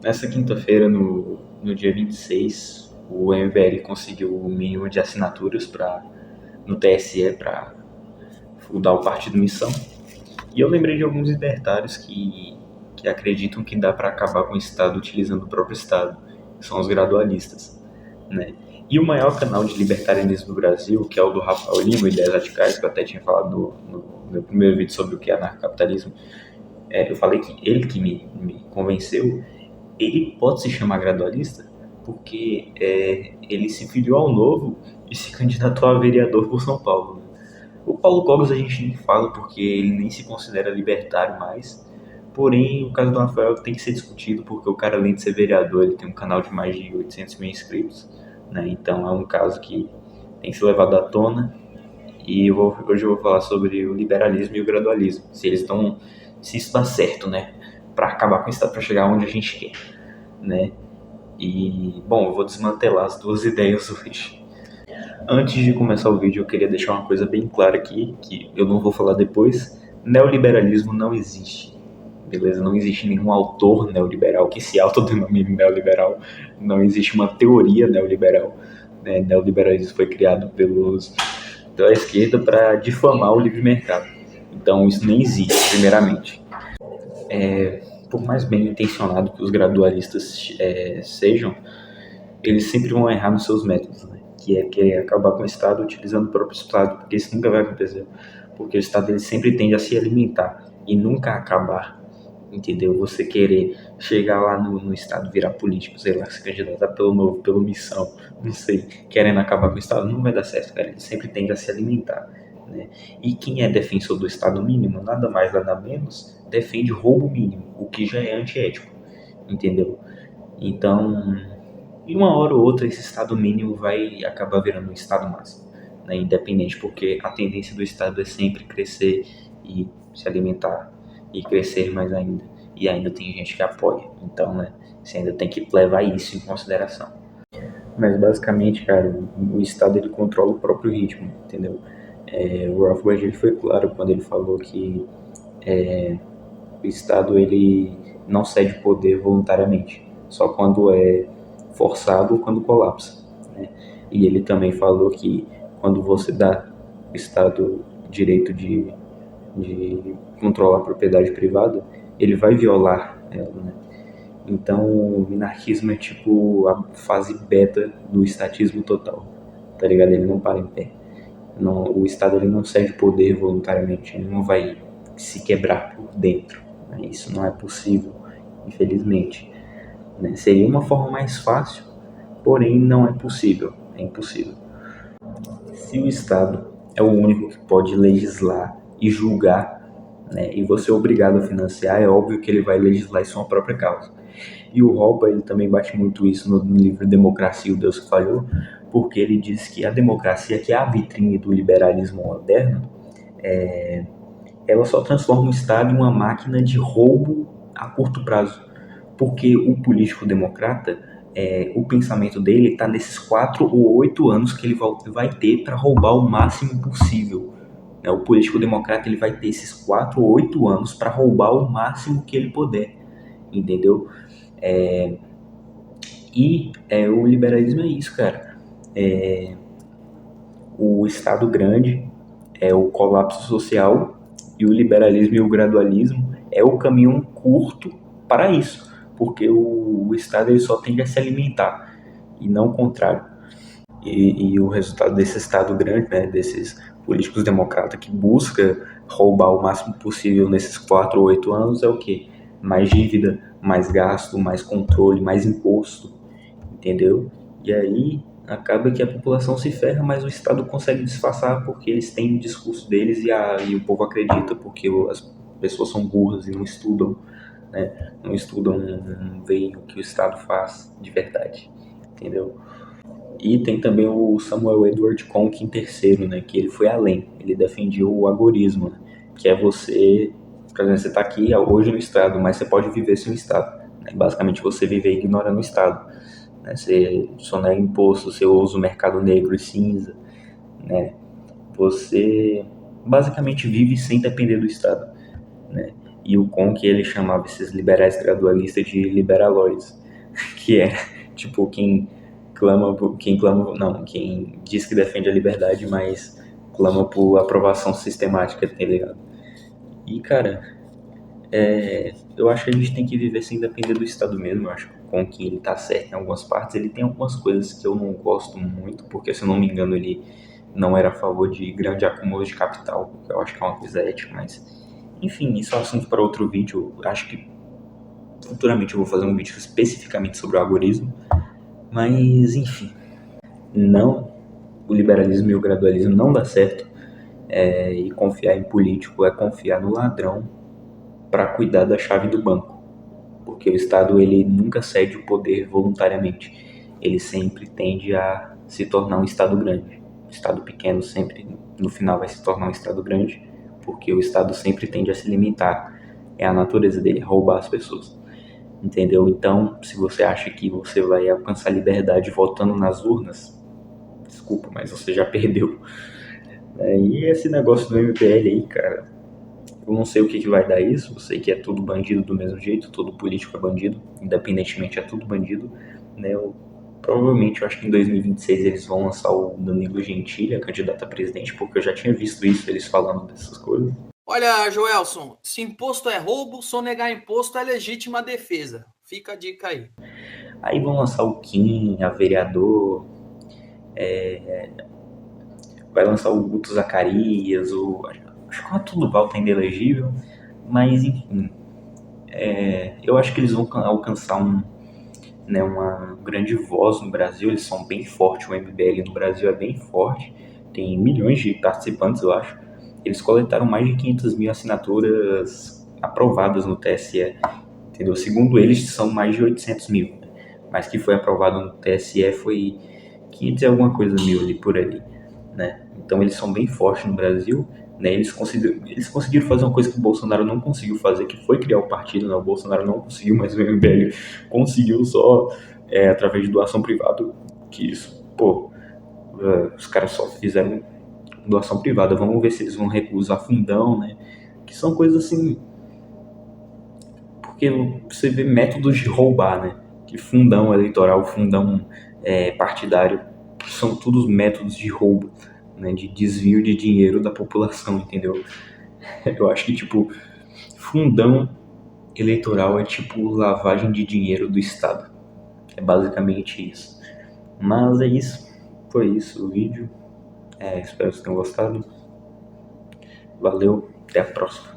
Nessa quinta-feira, no dia 26, o MBL conseguiu o mínimo de assinaturas no TSE para fundar o Partido Missão. E eu lembrei de alguns libertários que acreditam que dá para acabar com o Estado utilizando o próprio Estado, que são os gradualistas, né? E o maior canal de libertarianismo do Brasil, que é o do Rafael Lima, Ideias Radicais, que eu até tinha falado no meu primeiro vídeo sobre o que é anarcocapitalismo, eu falei que ele que me convenceu. Ele pode se chamar gradualista porque ele se filiou ao Novo e se candidatou a vereador por São Paulo, né? O Paulo Cogos a gente nem fala porque ele nem se considera libertário mais. Porém, o caso do Rafael tem que ser discutido porque o cara, além de ser vereador, ele tem um canal de mais de 800 mil inscritos, né? Então é um caso que tem que ser levado à tona. E hoje eu vou falar sobre o liberalismo e o gradualismo, se isso dá certo, né? Para acabar com o Estado, para chegar onde a gente quer, né? E, bom, eu vou desmantelar as duas ideias hoje. Antes de começar o vídeo, eu queria deixar uma coisa bem clara aqui, que eu não vou falar depois. Neoliberalismo não existe, beleza? Não existe nenhum autor neoliberal que se autodenomine neoliberal. Não existe uma teoria neoliberal, né? Neoliberalismo foi criado pela esquerda para difamar o livre mercado. Então, isso nem existe, primeiramente. Por mais bem intencionado que os gradualistas sejam, eles sempre vão errar nos seus métodos, né? Que é querer acabar com o Estado utilizando o próprio Estado, porque isso nunca vai acontecer, porque o Estado ele sempre tende a se alimentar e nunca acabar, entendeu? Você querer chegar lá no Estado, virar político, sei lá, se candidatar pelo Novo, pelo Missão, não sei, querendo acabar com o Estado, não vai dar certo, cara. Ele sempre tende a se alimentar, né? E quem é defensor do Estado mínimo, nada mais, nada menos, defende roubo mínimo, o que já é antiético, entendeu? Então, e uma hora ou outra esse Estado mínimo vai acabar virando um Estado máximo, né? Independente, porque a tendência do Estado é sempre crescer e se alimentar e crescer mais ainda. E ainda tem gente que apoia, então, né, você ainda tem que levar isso em consideração. Mas basicamente, cara, o Estado ele controla o próprio ritmo, entendeu? O Rothbard ele foi claro quando ele falou que o Estado ele não cede poder voluntariamente, só quando é forçado ou quando colapsa, né? E ele também falou que quando você dá ao Estado direito de controlar a propriedade privada, ele vai violar ela, né? Então, o minarquismo é tipo a fase beta do estatismo total, tá ligado? Ele não para em pé. Não, o Estado ele não cede poder voluntariamente, ele não vai se quebrar por dentro, né? Isso não é possível, infelizmente, né? Seria uma forma mais fácil, porém não é possível, é impossível. Se o Estado é o único que pode legislar e julgar, né, e você é obrigado a financiar, é óbvio que ele vai legislar em sua própria causa. E o Hoppe ele também bate muito isso no livro Democracia, o Deus que Falhou, porque ele diz que a democracia, que é a vitrine do liberalismo moderno, ela só transforma o Estado em uma máquina de roubo a curto prazo. Porque o político democrata, o pensamento dele está nesses 4 ou 8 anos que ele vai ter para roubar o máximo possível. O político democrata ele vai ter esses 4 ou 8 anos para roubar o máximo que ele puder, entendeu? O liberalismo é isso, cara. O Estado grande é o colapso social e o liberalismo e o gradualismo é o caminho curto para isso, porque o Estado ele só tende a se alimentar e não o contrário. E o resultado desse Estado grande, né, desses políticos democratas que busca roubar o máximo possível nesses 4 ou 8 anos é o quê? Mais dívida, mais gasto, mais controle, mais imposto, entendeu? E aí acaba que a população se ferra, mas o Estado consegue disfarçar porque eles têm o discurso deles e o povo acredita, porque as pessoas são burras e não estudam, né? Não estudam, não veem o que o Estado faz de verdade, entendeu? E tem também o Samuel Edward Conkin III, né, que ele foi além, ele defendia o agorismo, né, que é você, por exemplo, você está aqui hoje no Estado, mas você pode viver sem o Estado, né, basicamente você viver ignorando o Estado, né, você sonega imposto, você usa o mercado negro e cinza, né, você basicamente vive sem depender do Estado, né, E o Conk, ele chamava esses liberais gradualistas de liberalóides, que é, tipo, quem diz que defende a liberdade, mas clama por aprovação sistemática, tá ligado? E, cara, eu acho que a gente tem que viver sem depender do Estado mesmo. Eu acho que o Conk, ele tá certo em algumas partes. Ele tem algumas coisas que eu não gosto muito, porque, se eu não me engano, ele não era a favor de grande acúmulo de capital, que eu acho que é uma coisa ética, mas... Enfim, isso é assunto para outro vídeo. Eu acho que futuramente eu vou fazer um vídeo especificamente sobre o algoritmo. Mas, enfim, não, o liberalismo e o gradualismo não dá certo. E confiar em político é confiar no ladrão para cuidar da chave do banco, porque o Estado, ele nunca cede o poder voluntariamente, ele sempre tende a se tornar um Estado grande. O Estado pequeno sempre no final vai se tornar um Estado grande, porque o Estado sempre tende a se limitar, é a natureza dele, roubar as pessoas, entendeu? Então, se você acha que você vai alcançar liberdade votando nas urnas, desculpa, mas você já perdeu. E esse negócio do MBL aí, cara, eu não sei o que vai dar isso. Eu sei que é tudo bandido do mesmo jeito, todo político é bandido, independentemente é tudo bandido, né? Provavelmente, eu acho que em 2026 eles vão lançar o Danilo Gentili, a candidata a presidente, porque eu já tinha visto isso, eles falando dessas coisas. Olha, Joelson, se imposto é roubo, sonegar imposto é legítima defesa. Fica a dica aí. Aí vão lançar o Kim, a vereador, vai lançar o Guto Zacarias, acho que o Arthur Duval tá inelegível, mas enfim, eu acho que eles vão alcançar uma grande voz no Brasil. Eles são bem fortes, o MBL no Brasil é bem forte, tem milhões de participantes, eu acho. Eles coletaram mais de 500 mil assinaturas aprovadas no TSE, entendeu? Segundo eles, são mais de 800 mil, mas que foi aprovado no TSE foi 500 e alguma coisa mil ali por ali, né? Então eles são bem fortes no Brasil, né? Eles conseguiram fazer uma coisa que o Bolsonaro não conseguiu fazer, que foi criar o partido, né? O Bolsonaro não conseguiu, mas o MBL conseguiu só através de doação privada, que isso, os caras só fizeram doação privada. Vamos ver se eles vão recusar fundão, né? Que são coisas assim, porque você vê métodos de roubar, né? Que fundão eleitoral, fundão partidário, são todos métodos de roubo, né? De desvio de dinheiro da população, entendeu? Eu acho que, tipo, fundão eleitoral é tipo lavagem de dinheiro do Estado. É basicamente isso. Mas é isso. Foi isso o vídeo. Espero que vocês tenham gostado. Valeu, até a próxima.